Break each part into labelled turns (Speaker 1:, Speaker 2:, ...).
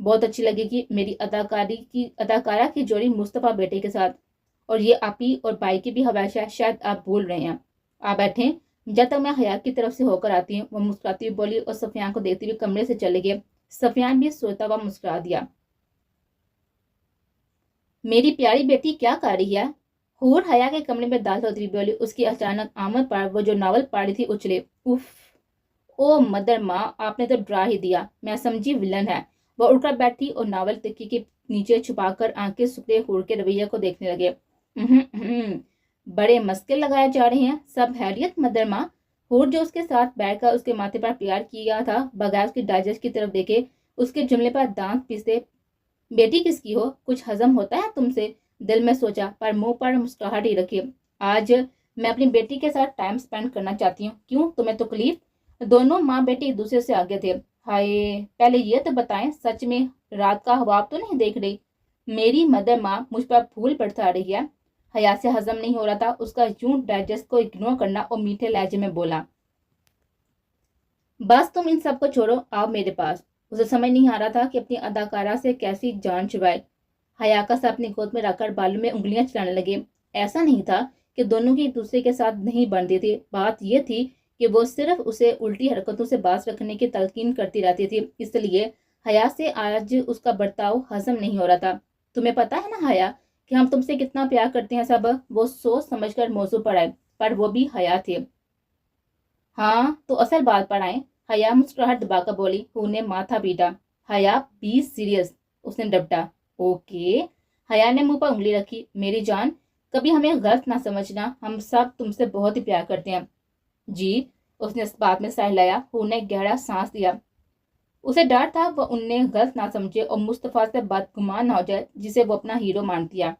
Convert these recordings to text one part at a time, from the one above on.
Speaker 1: بہت اچھی لگے گی میری اداکارہ کی جوڑی مصطفیٰ بیٹے کے ساتھ، اور یہ آپی اور بھائی کی بھی خواہش ہے، شاید آپ بھول رہے ہیں۔ آپ بیٹھیں جب تک میں حیا کی طرف سے ہو کر آتی ہوں، وہ مسکراتی ہوئی بولی اور سفیان کو دیکھتی ہوئی کمرے سے چلے گئے۔ سفیان بھی سوتا ہوا مسکرا دیا۔ میری پیاری بیٹی کیا کر رہی ہے؟ حور حیا کے کمرے میں داخل ہوتی ہوئی بولی۔ اس کی اچانک آمد پر وہ جو ناول پڑھ رہی تھی اچھلے۔ اف، او مدر ماں، آپ نے تو ڈرا ہی دیا، میں سمجھی ولن ہے۔ وہ اٹھ کر بیٹھی اور ناول تکی کے نیچے چھپا کر آنکھیں سکڑے حور کے رویے کو دیکھنے لگے۔ بڑے مسکے لگائے جا رہے ہیں، سب خیریت مدر ماں؟ حور جو اس کے ساتھ بیٹھ کر اس کے ماتھے پر پیار کیا تھا، بغیر اس کی ڈائجسٹ کی طرف دیکھے اس کے جملے پر دانت پیستے، بیٹی کس کی ہو؟ کچھ ہضم ہوتا ہے تم سے؟ دل میں سوچا، پر منہ پر مسکراہٹ ہی رکھی۔ آج میں اپنی بیٹی کے ساتھ ٹائم سپینڈ کرنا چاہتی ہوں۔ کیوں، تمہیں تکلیف؟ دونوں ماں بیٹی ایک دوسرے سے آگے تھے۔ ہائے، پہلے یہ تو بتائیں، سچ میں رات کا خواب تو نہیں دیکھ رہی؟ میری مدر ماں مجھ پر پھول برسا رہی ہے۔ حیا سے ہضم نہیں ہو رہا تھا اس کا یوں ڈائجسٹ کو اگنور کرنا، اور میٹھے لہجے میں بولا، بس تم ان سب کو چھوڑو، آؤ میرے پاس۔ اسے سمجھ نہیں آ رہا تھا کہ اپنی اداکارہ سے کیسی جان چھڑائے۔ حیا کا سر اپنی گود میں رکھ کر بالوں میں انگلیاں چلانے لگے۔ ایسا نہیں تھا کہ دونوں کی ایک دوسرے کے ساتھ نہیں بنتی تھی، بات یہ تھی کہ وہ صرف اسے الٹی حرکتوں سے باز رکھنے کی تلقین کرتی رہتی تھی، اس لیے حیا سے آج اس کا برتاؤ ہضم نہیں ہو رہا تھا۔ تمہیں پتا ہے نا حیا کہ ہم تم سے کتنا پیار کرتے ہیں سب؟ وہ سوچ سمجھ کر موضوع پر آئے، پر وہ بھی حیا تھے۔ ہاں تو اصل بات پر آئیں، حیا مسکراہٹ دبا کر بولی۔ حور نے ماتھا پیٹا۔ حیا بی سیریس، اس نے ڈپٹا۔ اوکے۔ حیا نے منہ پر انگلی رکھی۔ میری جان، کبھی ہمیں غلط نہ سمجھنا، ہم سب تم سے بہت ہی پیار کرتے ہیں۔ جی، اس نے اس بات میں سہ لایا۔ حور نے گہرا سانس لیا۔ اسے ڈر تھا وہ انہیں غلط نہ سمجھے اور مصطفیٰ سے بدگمان نہ ہو جائے، جسے وہ اپنا ہیرو مانتی ہے۔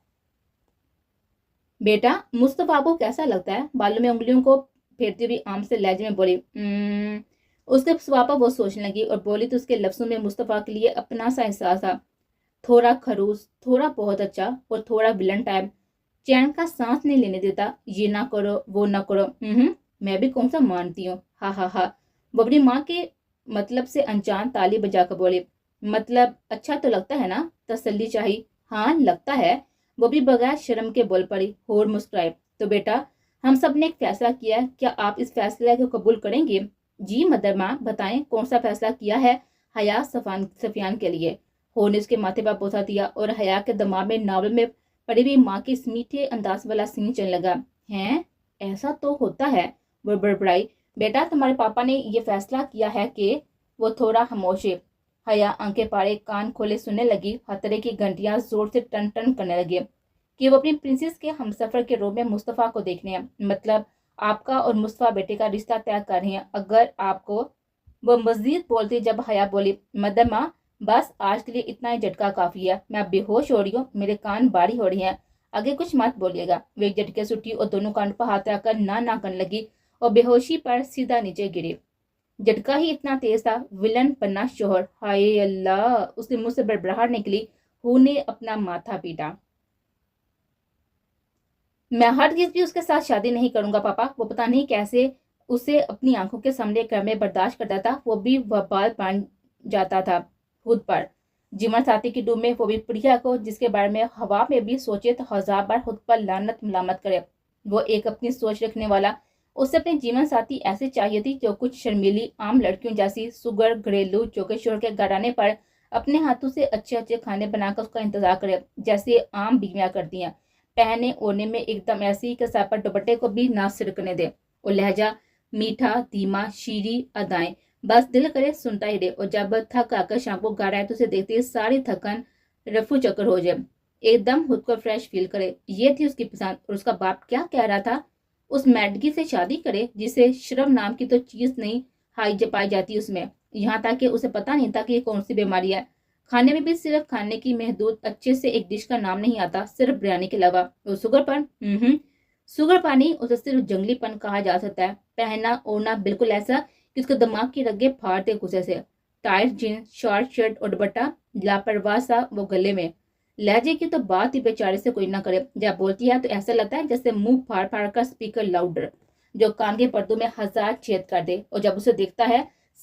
Speaker 1: بیٹا، مصطفیٰ کو کیسا لگتا ہے؟ بالوں میں انگلیوں کو پھیرتی ہوئی عام سے لہجے میں بولی۔ اس کے سوا پر وہ سوچنے لگی اور بولی تو اس کے لفظوں میں مصطفیٰ کے لیے اپنا سا احساس تھا، تھوڑا خروس، تھوڑا بہت اچھا اور تھوڑا ولن ٹائپ، چین کا سانس نہیں لینے دیتا، یہ نہ کرو وہ نہ کرو۔ میں بھی کون سا مانتی ہوں، ہا ہا ہا۔ وہ اپنی ماں کے مطلب سے انجان تالی بجا کر بولے، مطلب اچھا تو لگتا ہے نا؟ تسلی چاہی۔ ہاں لگتا ہے، وہ بھی بغیر شرم کے بول پڑی۔ حور مسکرائے۔ تو بیٹا، ہم سب نے ایک فیصلہ کیا ہے، کیا آپ اس فیصلے کو قبول کریں گے؟ جی مدر ماں، بتائیں کون سا فیصلہ کیا ہے؟ حیا سفیان کے لیے۔ حور نے اس کے ماتھے پر بوسہ دیا اور حیا کے دماغ میں ناول میں پڑی ہوئی ماں کی اس میٹھے انداز والا سین چلنے لگا۔ ہیں، ایسا تو ہوتا ہے، وہ بڑبڑائی۔ بیٹا، تمہارے پاپا نے یہ فیصلہ کیا ہے کہ… وہ تھوڑا خاموش ہے۔ حیا آنکھیں پاڑے کان کھولے سننے لگی۔ خطرے کی گھنٹیاں زور سے ٹن ٹن کرنے لگے کہ وہ اپنی پرنسس کے ہمسفر کے روپ میں مصطفیٰ کو دیکھنے ہیں، مطلب آپ کا اور مصطفیٰ بیٹے کا رشتہ طے کر رہے ہیں، اگر آپ کو… وہ مزید بولتی جب حیا بولی، مدر ماں بس آج کے لیے اتنا ہی جھٹکا کافی ہے، میں بے ہوش ہو رہی ہوں، میرے کان باری ہو رہی ہیں، آگے کچھ مت بولیے گا۔ وہ ایک جھٹکے سے اٹھی اور دونوں کان پر ہاتھ رکھ کر نہ کرنے لگی اور بے ہوشی پر سیدھا نیچے گری۔ جھٹکا ہی اتنا تیز تھا، ولن بنا شوہر، ہائے اللہ، اس کے منہ سے بڑبڑاہٹ نکلی۔ حور نے اپنا ماتھا پیٹا۔ میں ہرگز بھی اس کے ساتھ شادی نہیں کروں گا پاپا، وہ پتہ نہیں کیسے اسے اپنی آنکھوں کے سامنے کرنے برداشت کرتا تھا، وہ بھی وبال بن جاتا تھا خود پر۔ جیون ساتھی کی ڈوب میں وہ بھی پریا کو، جس کے بارے میں ہوا میں بھی سوچے تو ہزار بار خود پر لعنت ملامت کرے۔ وہ ایک اپنی سوچ رکھنے والا، اسے اپنی جیون ساتھی ایسے چاہیے تھی جو کچھ شرمیلی عام لڑکیوں جیسی سگر گھریلو، جو کہ شوہر کے گھر آنے پر اپنے ہاتھوں سے اچھے اچھے کھانے بنا کر اس کا انتظار کرے، جیسے عام بیویاں کرتی ہیں، پہنے اوڑھنے میں ایک دم ایسی کہ سر پر دوپٹے کو بھی نہ سرکنے دے، اور لہجہ میٹھا دھیما، شیریں ادائیں، بس دل کرے سنتا ہی رہے، اور جب تھک آ کر شام کو گھر آئے تو اسے دیکھتے ساری تھکن رفو چکر ہو جائے، ایک دم خود کو فریش فیل کرے۔ یہ تھی اس کی پسند، اور اس کا باپ کیا کہہ رہا تھا؟ اس میڈگی سے شادی کرے جسے شرم نام کی تو چیز نہیں پائی جاتی اس میں، یہاں تک کہ اسے پتہ نہیں تھا کہ یہ کون سی بیماری ہے۔ کھانے میں بھی صرف کھانے کی محدود اچھے سے ایک ڈش کا نام نہیں آتا، صرف بریانی کے علاوہ۔ اور شوگر پن، شوگر پانی، اسے صرف جنگلی پن کہا جا سکتا ہے۔ پہنا اوڑھنا بالکل ایسا کہ اس کے دماغ کی رگیں پھاڑتے غصے سے، ٹائٹ جینس، شارٹ شرٹ اور دوپٹہ لاپرواہ سا وہ گلے میں۔ لہجے کی تو بات ہی بیچارے سے کوئی نہ کرے، جب بولتی ہے تو ایسا لگتا ہے جیسے منہ پھاڑ پھاڑ کر اسپیکر لاؤڈر جو کان کے پردوں میں ہزار چھید کر دے، اور جب اسے دیکھتا ہے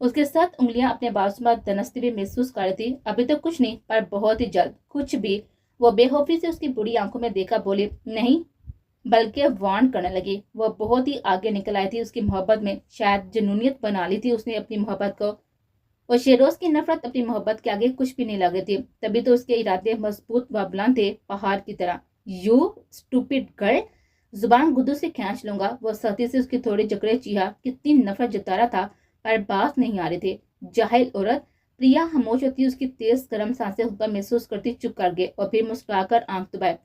Speaker 1: اس کے 7 انگلیاں اپنے بازو پر دنستی ہوئی محسوس کر رہی تھی. ابھی تو کچھ نہیں، پر بہت ہی جلد کچھ بھی. وہ بے خوفی سے اس کی بڑی آنکھوں میں دیکھا بولی نہیں، بلکہ وارن کرنے لگی. وہ بہت ہی آگے نکل آئی تھی اس کی محبت میں. شاید جنونیت بنا لی تھی اس نے اپنی محبت کو. اور شیروز کی نفرت اپنی محبت کے آگے کچھ بھی نہیں لگی تھی. تبھی تو اس کے ارادے مضبوط و بلند تھے پہاڑ کی طرح. یو اسٹوپڈ گرل، زبان گدو سے کھینچ لوں گا. وہ سختی سے اس کی تھوڑی جکڑے چیہا. کتنی نفرت جتا رہا تھا پر بات نہیں آ رہے تھے. جاہل عورت. پریا خاموش ہوتی اس کی تیز گرم سانسیں خود پر محسوس کرتی چپ کر گئے اور پھر مسکرا کر آنکھ دبائے.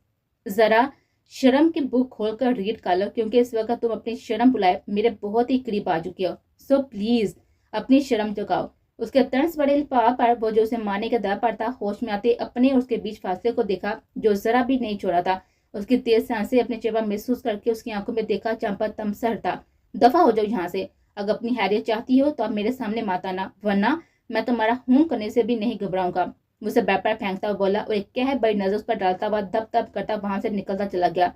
Speaker 1: ذرا شرم کی بک کھول کر ریڈ کر لو، کیونکہ اس وقت تم اپنی شرم بلائے میرے بہت ہی قریب آ چکی ہو. سو پلیز اپنی شرم جگاؤ. اس کے طرز بڑے الفاظ پر وہ جو اسے مارنے کے در پر تھا، ہوش میں آتے اپنے اور اس کے بیچ فاصلے کو دیکھا جو ذرا بھی نہیں چھوڑا تھا. اس کی تیز سانسیں اپنے چہرہ محسوس کر کے اس کی آنکھوں میں دیکھا چمپا تمسا تھا. دفع ہو جاؤ یہاں سے. اگر اپنی حیثیت چاہتی ہو تو اب میرے سامنے مت آنا، ورنہ میں تمہارا خون کرنے سے بھی نہیں گھبراؤں گا. اسے بیڈ پر پھینکتا ہوا بولا اور ایک کہہ بڑی نظر اس پر ڈالتا ہوا دب دب کرتا وہاں سے نکلتا چلا گیا.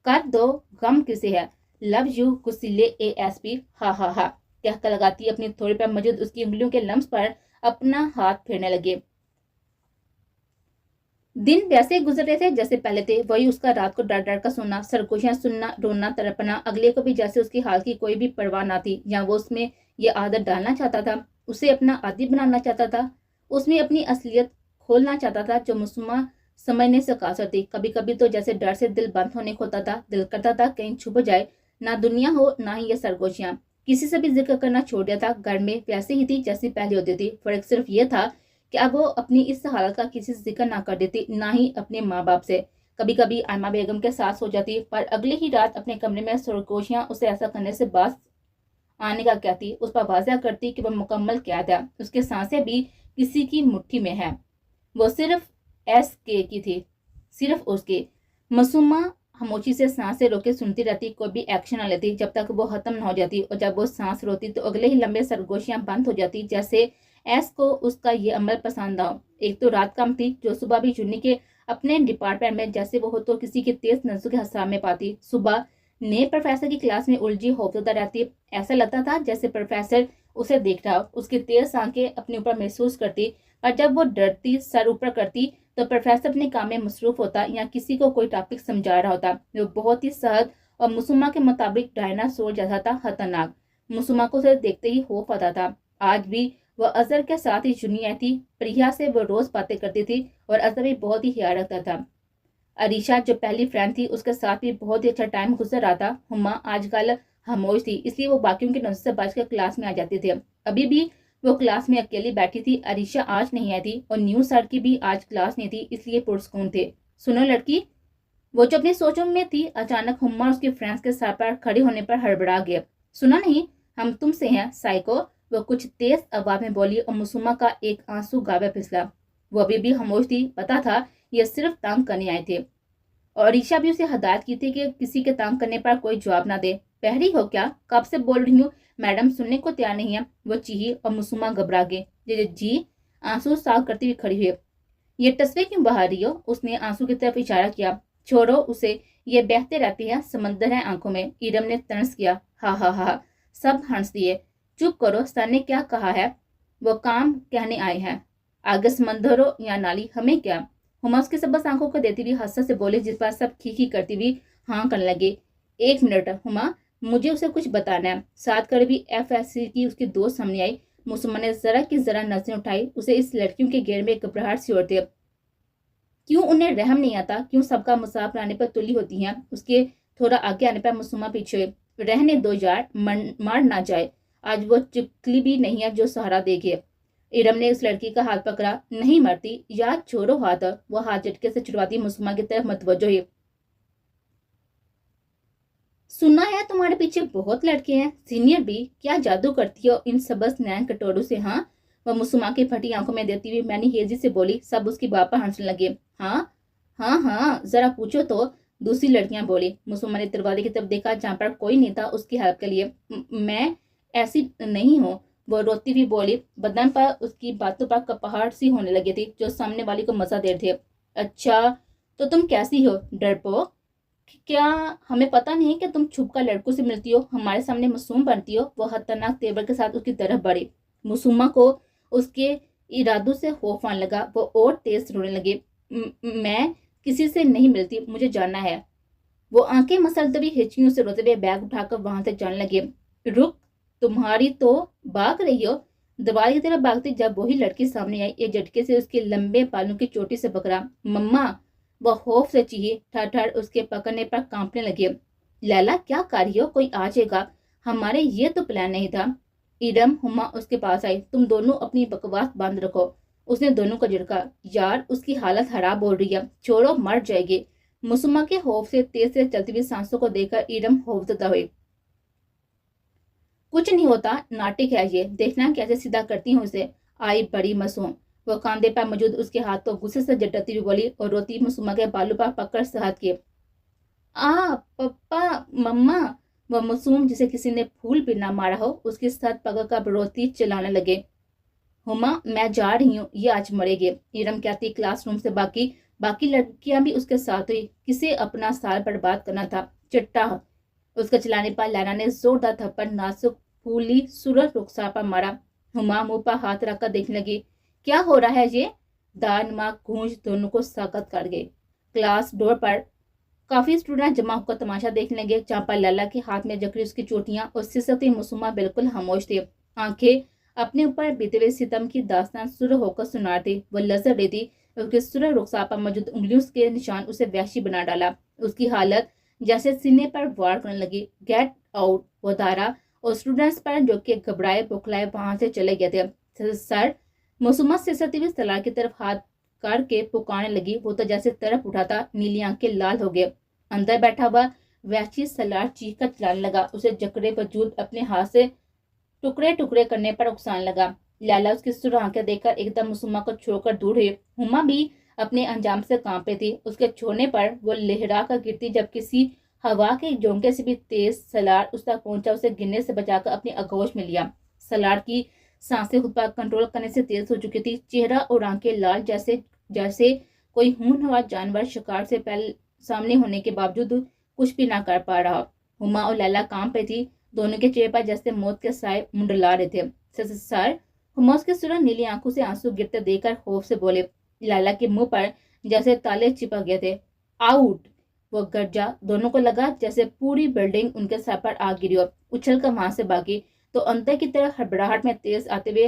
Speaker 1: کر دو، غم کسے ہے. لو یو کسلے ASP. ہا ہا ہا کہہ کر لگاتی اپنی تھوڑی پر موجود اس کی انگلیوں کے لمس پر اپنا ہاتھ پھیرنے لگے. دن ویسے گزر رہے تھے جیسے پہلے تھے. وہی اس کا رات کو ڈر ڈر کا سونا، سرگوشیاں سننا، رونا تڑپنا. اگلے کو بھی جیسے اس کی حال کی کوئی بھی پرواہ نہ تھی، یا وہ اس میں یہ عادت ڈالنا چاہتا تھا، اسے اپنا عادی بنانا چاہتا تھا، اس میں اپنی اصلیت کھولنا چاہتا تھا جو مسمہ سمجھنے سے قاصر تھی. کبھی کبھی تو جیسے ڈر سے دل بند ہونے کو ہوتا تھا. دل کرتا تھا کہیں چھپ جائے. نہ دنیا ہو نہ ہی یہ سرگوشیاں. کسی سے بھی ذکر کرنا چھوڑ دیا تھا. گھر میں ویسے ہی تھی جیسی پہلے ہوتی تھی. فرق صرف یہ تھا کہ اب وہ اپنی اس حالت کا کسی سے ذکر نہ کر دیتی، نہ ہی اپنے ماں باپ سے. کبھی کبھی آئمہ بیگم کے ساتھ سو جاتی، پر اگلی ہی رات اپنے کمرے میں سرگوشیاں اسے ایسا کرنے سے باز آنے کا کہتی. اس پر واضح کرتی کہ وہ مکمل قید ہے. اس کے سانسیں بھی کسی کی مٹھی میں ہے. وہ صرف SK کی تھی، صرف اس کی. معصومہ خاموشی سے سانسیں روکے سنتی رہتی. کوئی بھی ایکشن نہ لیتی جب تک وہ ختم نہ ہو جاتی. اور جب وہ سانس روتی تو اگلے ہی لمبے سرگوشیاں بند ہو جاتی، جیسے ایس کو اس کا یہ عمل پسند نہ ہو. ایک تو رات کم تھی جو صبح بھی چنی کے اپنے ڈپارٹمنٹ میں جیسے وہ ہو تو کسی کے تیز نظروں کے حساب میں پاتی. صبح نئے پروفیسر کی کلاس میں الجھی ہوفزدہ رہتی. ایسا لگتا تھا جیسے پروفیسر اسے دیکھ رہا ہو. اس کی تیز آنکھیں اپنے اوپر محسوس کرتی، اور جب وہ ڈرتی سر اوپر کرتی تو پروفیسر اپنے کام میں مصروف ہوتا یا کسی کو کوئی ٹاپک سمجھا رہا ہوتا. وہ بہت ہی سخت اور مسمہ کے مطابق ڈائناسور جیسا تھا، خطرناک. مسمہ کو اسے دیکھتے ہی خوف آتا تھا. آج بھی وہ اظہر کے ساتھ ہی چنی آئی تھی. پریا سے وہ روز باتیں کرتی تھی اور اظہر بھی بہت ہی خیال رکھتا تھا. عریشہ جو پہلی فرینڈ تھی اس کے ساتھ بھی بہت ہی اچھا ٹائم گزر رہا تھا. ہما آج کل خاموش تھی، اس لیے وہ باقیوں کی نظر سے بچ کر کلاس میں آ جاتی تھی. ابھی بھی وہ کلاس میں اکیلی بیٹھی تھی. عریشہ آج نہیں آئی تھی اور نیو سر کی بھی آج کلاس نہیں تھی، اس لیے پرسکون تھے. سنو لڑکی، وہ جو اپنی سوچوں میں تھی اچانک ہما اور اس کے فرینڈز کے سر پر کھڑے ہونے پر ہڑبڑا گیا. سنا نہیں؟ ہم تم سے ہیں سائیکو. وہ کچھ تیز آواز میں بولی اور مسمہ کا ایک آنسو گاوے پھسلا. وہ ابھی بھی خاموش تھی. پتا تھا یہ صرف تنگ کرنے آئے تھے، اور عریشہ بھی اسے ہدایت کی تھی کہ کسی کے تنگ کرنے پر کوئی جواب نہ دے. بہری ہو کیا؟ کب سے بول رہی ہوں. میڈم سننے کو تیار نہیں ہے. وہ چیخی اور مسمہ گھبرا گئے. جی آنسو صاف کرتی ہوئی کھڑی ہوئی. یہ ٹسوے کیوں بہا رہی ہو؟ اس نے آنسو کی طرف اشارہ کیا. چھوڑو اسے، یہ بہتے رہتے ہیں، سمندر ہے آنکھوں میں. ایرم نے طنز کیا. ہا ہا ہا. سب ہنس دیے. چپ کرو، سر نے کیا کہا ہے؟ وہ کام کہنے آئے ہیں. آگے سمندر ہو یا نالی، ہمیں کیا؟ ہما اس کی سبز آنکھوں کو دیتی ہوئی حسرت سے بولے، جس پر سب کھی کرتی ہوئی ہاں کرنے لگے. ایک منٹ ہما، مجھے اسے کچھ بتانا ہے. ساتھ کر بھی FSC کی اس کی دوست سامنے آئی. مسمہ نے ذرا کی ذرا نظریں اٹھائی. اسے اس لڑکیوں کے گھیرے میں گھبراہٹ سی ہوتی ہے. کیوں انہیں رحم نہیں آتا؟ کیوں سب کا مصاب لانے پر تلی ہوتی ہیں؟ اس کے تھوڑا آگے آنے پر مسمہ پیچھے ہوئے. رہنے دو یار، مار نہ جائے. آج وہ چکلی بھی نہیں ہے جو سہارا دے گی. ایرم نے اس لڑکی کا ہاتھ پکڑا. نہیں مرتی یار، چھوڑو ہاتھ. وہ ہاتھ جھٹکے سے چھڑواتی مسمہ کی طرف متوجہ ہوئی. سنا ہے تمہارے پیچھے بہت لڑکے ہیں، سینئر بھی. کیا جادو کرتی ہو ان سبز نین کٹوروں سے؟ ہاں، وہ مسمہ کی پھٹی آنکھوں میں دیتی ہوئی مینی ہیزی سے بولی. سب اس کی بات پر ہنسنے لگے. ہاں ہاں ہاں، ذرا پوچھو تو، دوسری لڑکیاں بولی. مسمہ نے دروازے کی طرف دیکھا جہاں پر کوئی نہیں تھا اس کی ہیلپ کے لیے. میں ایسی نہیں ہوں، وہ روتی ہوئی بولی. بدن پر اس کی باتوں پر کپاہٹ سی ہونے لگی تھی جو سامنے والی کو مزہ دے تھے. اچھا تو تم کیسی ہو؟ ڈرپوک. کیا ہمیں پتا نہیں کہ تم چھپ کر لڑکوں سے ملتی ہو، ہمارے سامنے معصوم بنتی ہو؟ وہ خطرناک تیور کے ساتھ اس کی طرف بڑھی. مسومہ کو اس کے ارادوں سے خوف آنے لگا، وہ اور تیز رونے لگی۔ میں کسی سے نہیں ملتی، مجھے جانا ہے۔ وہ آنکھیں مسلتے ہوئے ہچکیوں سے روتے ہوئے بیگ اٹھا کر وہاں سے جانے لگے۔ رک، تمہاری تو بھاگ رہی ہو؟ دوبارہ کی طرف بھاگتی جب وہی لڑکی سامنے آئی، ایک جھٹکے سے اس کے لمبے بالوں کی چوٹی سے پکڑا۔ مما! وہ خوف سے چیخی، ٹھر ٹھر اس کے پکڑنے پر کانپنے لگے۔ لیلا کیا کر رہی ہو؟ کوئی آ جائے گا، ہمارے یہ تو پلان نہیں تھا۔ ایڈم، ہما اس کے پاس آئی۔ تم دونوں اپنی بکواس بند رکھو۔ اس نے دونوں کو جھڑکا۔ یار اس کی حالت خراب ہو رہی ہے، چھوڑو، مر جائے گی۔ مسومہ کے خوف سے تیز سے چلتی ہوئی سانسوں کو دیکھ کر ایڈم خوفزدہ ہوئی۔ کچھ نہیں ہوتا، ناٹک ہے یہ، دیکھنا کیسے سیدھا کرتی ہوں اسے۔ آئی بڑی معصوم۔ وہ کاندھے پر موجود اس کے ہاتھ کو غصے سے جھٹکتی ہوئی بولی اور روتی مسومہ کے بالوں پر پکڑ سہت کیے۔ پپا، مما! وہ معصوم جسے کسی نے پھول بھی نہ مارا ہو اس کی ساتھ پکڑ کر روتی چلانے لگے۔ ہما، میں جا رہی ہوں، یہ آج مرے گی۔ ایڈم کہتی کلاس روم سے باقی لڑکیاں بھی اس کے ساتھ ہوئی۔ کسے اپنا سال برباد کرنا تھا؟ چٹا! اس کے چلانے پر لینا نے زوردار تھپڑ نازک پھولی سرخ رخسار پر مارا۔ ہما منہ پر ہاتھ رکھ کر دیکھنے لگی۔ کیا ہو رہا ہے یہ؟ دانما گونج دونوں کو ساکت کر گئی۔ کلاس ڈور پر کافی اسٹوڈنٹ جمع ہو کر تماشا دیکھنے لگے، جہاں پر لیلا کے ہاتھ میں جکڑی اس کی چوٹیاں اور سسکتی مسومہ بالکل خاموش تھی، آنکھیں اپنے اوپر بیتے ہوئے ستم کی داستان سرخ ہو کر سنا رہی تھی۔ وہ لرز رہی تھی، اس کے سرخ رخسار پر موجود انگلیوں کے نشان اسے وحشی بنا ڈالا۔ اس کی حالت جیسے سینے پر وار کرنے لگی۔ Get out! وہ دارا اور اسٹوڈنٹس پر جو کہ گھبرائے بکھلائے وہاں سے چلے گئے تھے۔ سر! مسومہ سسکتی ہوئی سلار کی طرف ہاتھ کر کے پکارنے لگی۔ وہ تو جیسے تڑپ اٹھا تھا، نیلی آنکھیں لال ہو گئے۔ اندر بیٹھا ہوا وحشی سلار چیخ کر چلانے لگا، اسے جکڑے وجود اپنے ہاتھ سے ٹکڑے ٹکڑے کرنے پر اکسانے لگا۔ لیلا اس کی سرخ آنکھیں دیکھ کر ایک دم مسومہ کو چھوڑ کر دور ہوئی۔ ہما بھی اپنے انجام سے کانپ رہی تھی، اس کے چھوڑنے پر وہ لہرا کر گرتی جب کسی ہوا کے جھونکے سے بھی تیز سلار اس تک پہنچا، اسے گرنے سے بچا کر اپنی آغوش میں لیا۔ سلار کی سانسیں خود پر کنٹرول کرنے سے تیز ہو چکی تھی، چہرہ اور آنکھیں لال جیسے کوئی ہونہار جانور شکار سے پہلے سامنے ہونے کے باوجود کچھ بھی نہ کر پا رہا۔ ہما اور لیلا کانپ رہی تھی، دونوں کے چہرے پر جیسے موت کے سائے منڈلا رہے تھے۔ سر! ہما اس کے سرخ نیلی آنکھوں سے آنسو گرتے دیکھ کر خوف سے بولے۔ لیلا کے منہ پر جیسے تالے چپک گئے تھے۔ آؤٹ! وہ گرجا۔ دونوں کو لگا جیسے پوری بلڈنگ ان کے سر پر آ گری ہو۔ اچھل کر وہاں سے بھاگی تو اندر کی طرف ہڑبڑاہٹ میں تیز آتے ہوئے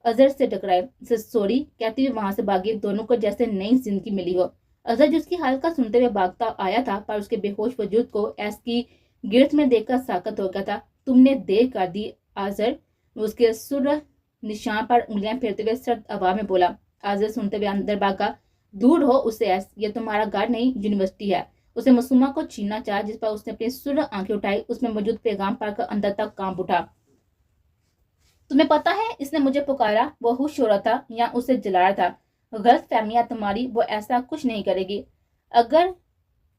Speaker 1: اظہر سے ٹکرائے۔ سوری کہتی ہوئی وہاں سے بھاگی، دونوں کو جیسے نئی زندگی ملی ہو۔ اظہر جس کی حالت کا سنتے ہوئے بھاگتا آیا تھا، پر اس کے بے ہوش وجود کو ایس کی گرفت میں دیکھ کر ساکت ہو گیا تھا۔ تم نے دیر کر دی اظہر، اس کے سرخ نشان پر انگلیاں پھیرتے ہوئے سرد آواز میں بولا۔ اظہر سنتے ہوئے اندر بھاگا۔ دور ہو اس سے ایس، یہ تمہارا گھر نہیں، یونیورسٹی ہے۔ اسے مسومہ کو چھیننا چاہا، جس پر اس نے اپنی سرخ آنکھیں اٹھائی، اس میں موجود پیغام پڑھ کر اندر تک کانپ اٹھا۔ تمہیں پتا ہے اس نے مجھے پکارا، وہ ہوش ہو رہا تھا یا اسے جلا رہا تھا؟ غلط فہمیاں تمہاری، وہ ایسا کچھ نہیں کرے گی۔ اگر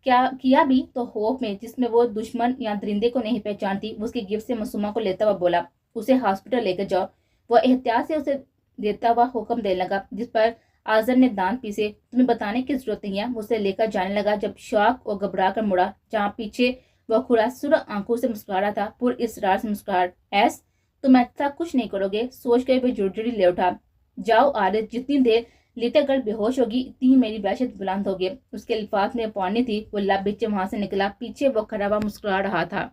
Speaker 1: کیا بھی تو خوف میں، جس میں وہ دشمن یا درندے کو نہیں پہچانتی۔ وہ اس کی گرفت سے مسومہ کو لیتا ہوا بولا، اسے ہاسپٹل لے کر جاؤ۔ وہ احتیاط سے اسے دیتا ہوا حکم دینے لگا، جس پر اظہر نے دانت پیسے۔ تمہیں بتانے کی ضرورت نہیں ہے۔ وہ اسے لے کر جانے لگا جب شوق اور گھبرا کر مڑا، جہاں پیچھے وہ کھڑا سرخ آنکھوں سے مسکرا رہا تھا، پر اسرار سے مسکراہٹ۔ ایس، تم ایسا کچھ نہیں کرو گے، سوچ کر وہ جڑجڑی لے اٹھا۔ جاؤ عارض، جتنی دیر لیٹر گرل بے ہوش ہوگی اتنی ہی میری وحشت بلند ہوگی۔ اس کے الفاظ میں پوانی تھی، وہ لب بیچے وہاں سے نکلا۔ پیچھے وہ کھڑا ہوا مسکرا رہا تھا۔